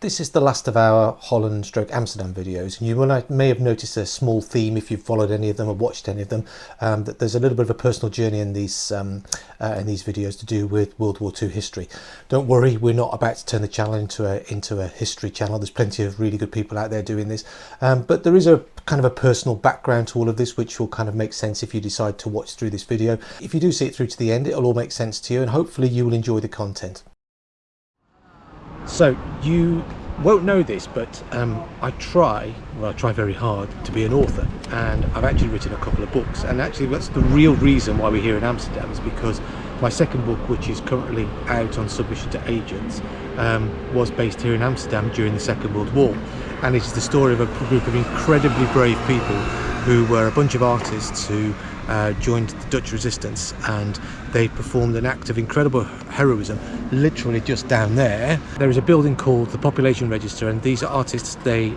This is the last of our Holland stroke Amsterdam videos, and you may have noticed a small theme if you've followed any of them or watched any of them, that there's a little bit of a personal journey in these videos to do with World War II history. Don't worry, we're not about to turn the channel into a history channel. There's plenty of really good people out there doing this, but there is a kind of a personal background to all of this, which will kind of make sense if you decide to watch through this video. If you do see it through to the end, it'll all make sense to you, and hopefully you will enjoy the content. So you won't know this, but I try very hard to be an author, and I've actually written a couple of books, and actually that's the real reason why we're here in Amsterdam, is because my second book, which is currently out on submission to agents, was based here in Amsterdam during the Second World War, and it is the story of a group of incredibly brave people who were a bunch of artists who joined the Dutch resistance, and they performed an act of incredible heroism literally just down there. There is a building called the Population Register, and these artists, they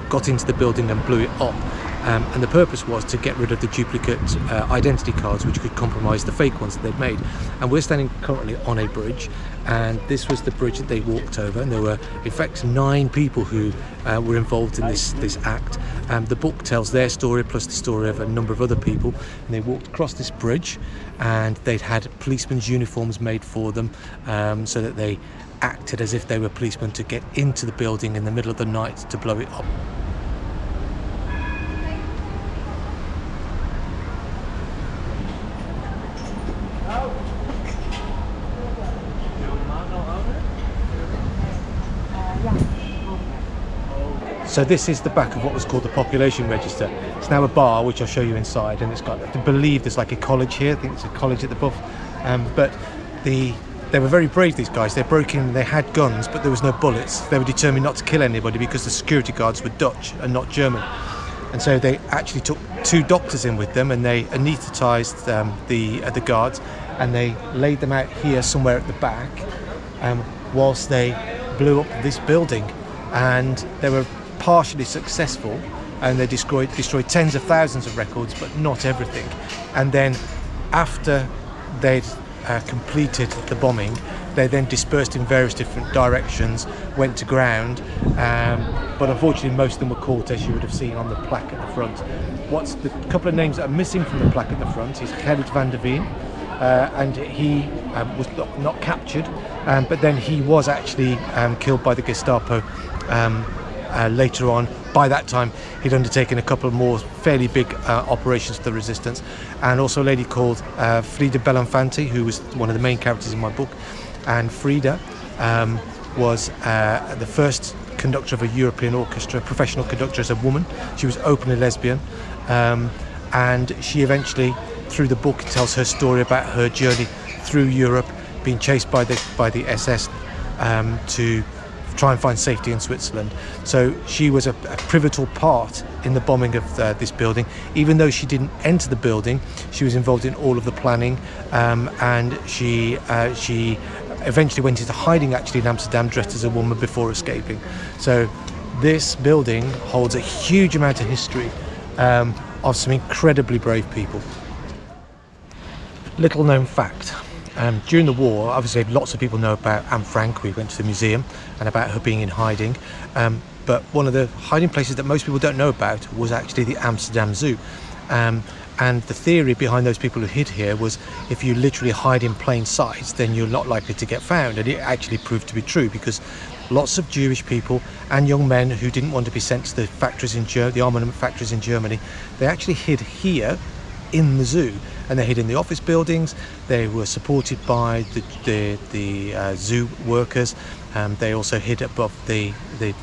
got into the building and blew it up, and the purpose was to get rid of the duplicate identity cards which could compromise the fake ones that they'd made. And we're standing currently on a bridge, and this was the bridge that they walked over, and there were in fact 9 people who were involved in this act. The book tells their story plus the story of a number of other people, and they walked across this bridge, and they'd had policemen's uniforms made for them, so that they acted as if they were policemen to get into the building in the middle of the night to blow it up. So this is the back of what was called the Population Register. It's now a bar, which I'll show you inside, and it's got, I believe there's like a college here. I think it's a college at the above. But they were very brave, these guys. They broke in, they had guns, but there was no bullets. They were determined not to kill anybody because the security guards were Dutch and not German. And so they actually took 2 doctors in with them, and they anaesthetised the guards, and they laid them out here somewhere at the back, whilst they blew up this building. And they were partially successful, and they destroyed tens of thousands of records, but not everything. And then after they'd completed the bombing, they then dispersed in various different directions, went to ground, but unfortunately most of them were caught, as you would have seen on the plaque at the front. What's the couple of names that are missing from the plaque at the front is Gerrit van Veen, and he was not captured, but then he was actually killed by the Gestapo later on. By that time he'd undertaken a couple more fairly big operations for the resistance, and also a lady called Frieda Belinfante, who was one of the main characters in my book. And Frieda was the first conductor of a European orchestra, professional conductor as a woman. She was openly lesbian, and she eventually, through the book, tells her story about her journey through Europe, being chased by the SS to try and find safety in Switzerland. So she was a pivotal part in the bombing of this building. Even though she didn't enter the building, she was involved in all of the planning, and she eventually went into hiding actually in Amsterdam dressed as a woman before escaping. So this building holds a huge amount of history of some incredibly brave people. Little known fact. During the war, obviously lots of people know about Anne Frank. We went to the museum, and about her being in hiding, but one of the hiding places that most people don't know about was actually the Amsterdam Zoo, and the theory behind those people who hid here was if you literally hide in plain sight, then you're not likely to get found. And it actually proved to be true, because lots of Jewish people and young men who didn't want to be sent to the factories in the armament factories in Germany, they actually hid here in the zoo, and they hid in the office buildings. They were supported by the zoo workers. They also hid above the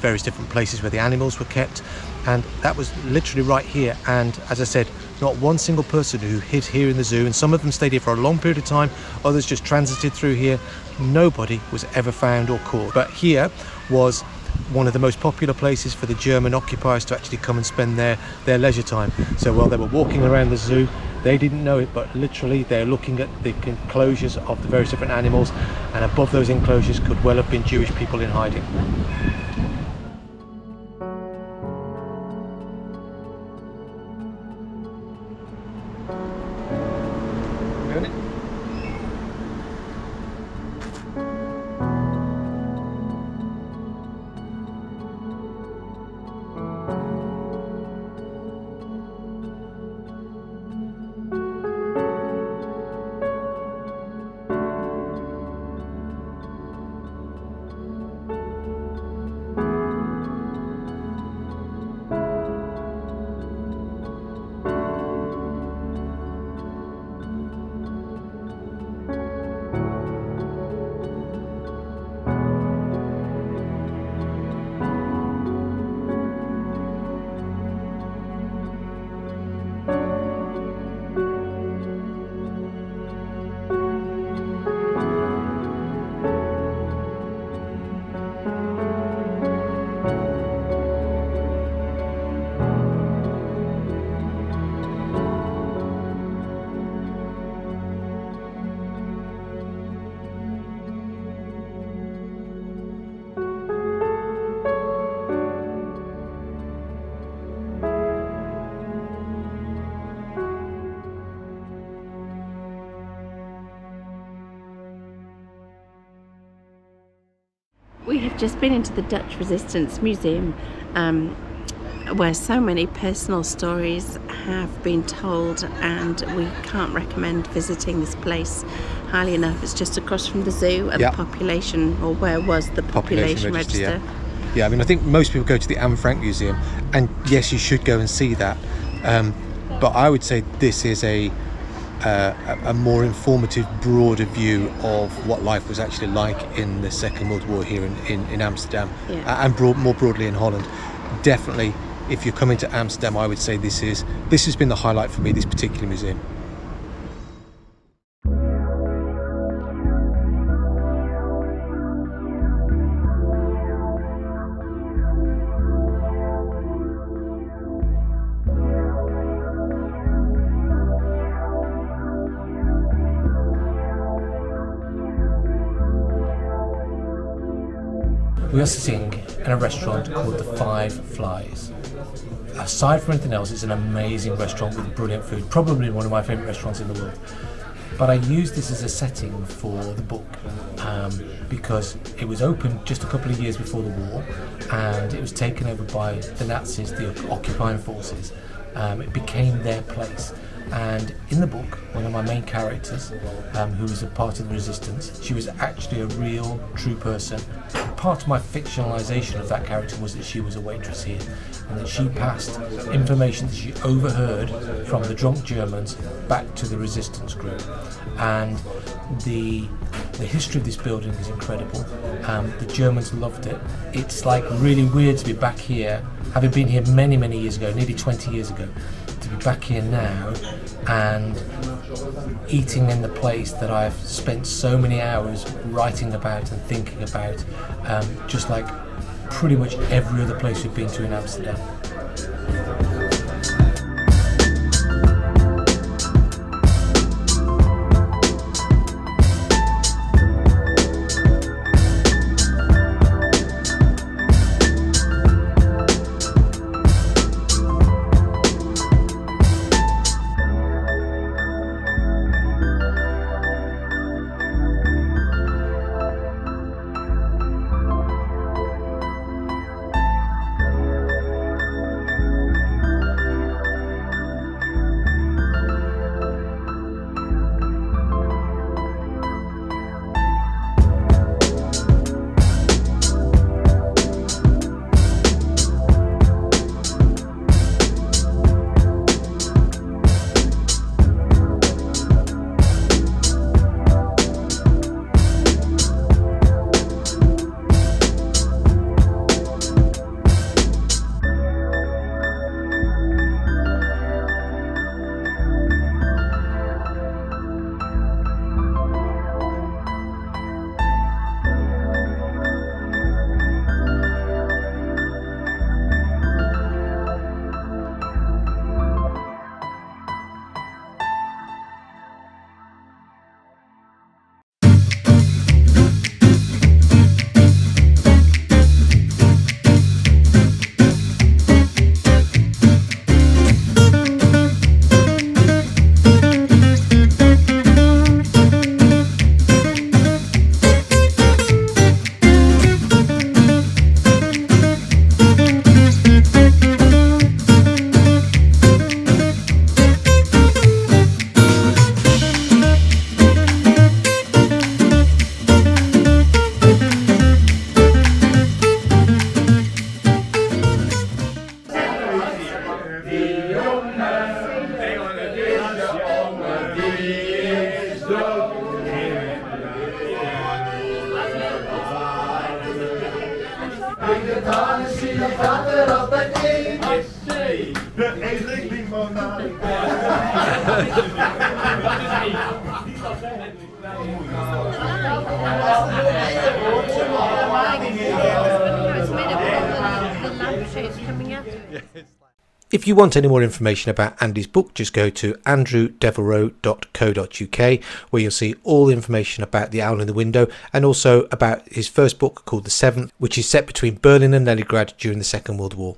various different places where the animals were kept, and that was literally right here. And as I said, not one single person who hid here in the zoo, and some of them stayed here for a long period of time, others just transited through here. Nobody was ever found or caught. But here was one of the most popular places for the German occupiers to actually come and spend their leisure time. So while they were walking around the zoo, they didn't know it, but literally they're looking at the enclosures of the various different animals, and above those enclosures could well have been Jewish people in hiding. We have just been into the Dutch Resistance Museum, where so many personal stories have been told, and we can't recommend visiting this place highly enough. It's just across from the zoo and the population, or where was the population register. Yeah, I mean, I think most people go to the Anne Frank Museum, and yes, you should go and see that. But I would say this is a more informative, broader view of what life was actually like in the Second World War here in Amsterdam, and more broadly in Holland. Definitely, if you're coming to Amsterdam, I would say this has been the highlight for me, this particular museum. We are sitting in a restaurant called the Five Flies. Aside from anything else, it's an amazing restaurant with brilliant food, probably one of my favourite restaurants in the world. But I used this as a setting for the book because it was opened just a couple of years before the war, and it was taken over by the Nazis, the occupying forces. It became their place. And in the book, one of my main characters, who was a part of the resistance, she was actually a real, true person. Part of my fictionalisation of that character was that she was a waitress here, and that she passed information that she overheard from the drunk Germans back to the resistance group. And the history of this building is incredible. The Germans loved it. It's like really weird to be back here, having been here many, many years ago, nearly 20 years ago, to be back here now and eating in the place that I've spent so many hours writing about and thinking about, just like pretty much every other place we've been to in Amsterdam. If you want any more information about Andy's book, just go to andrewdevereux.co.uk, where you'll see all the information about The Owl in the Window, and also about his first book called The Seventh, which is set between Berlin and Leningrad during the Second World War.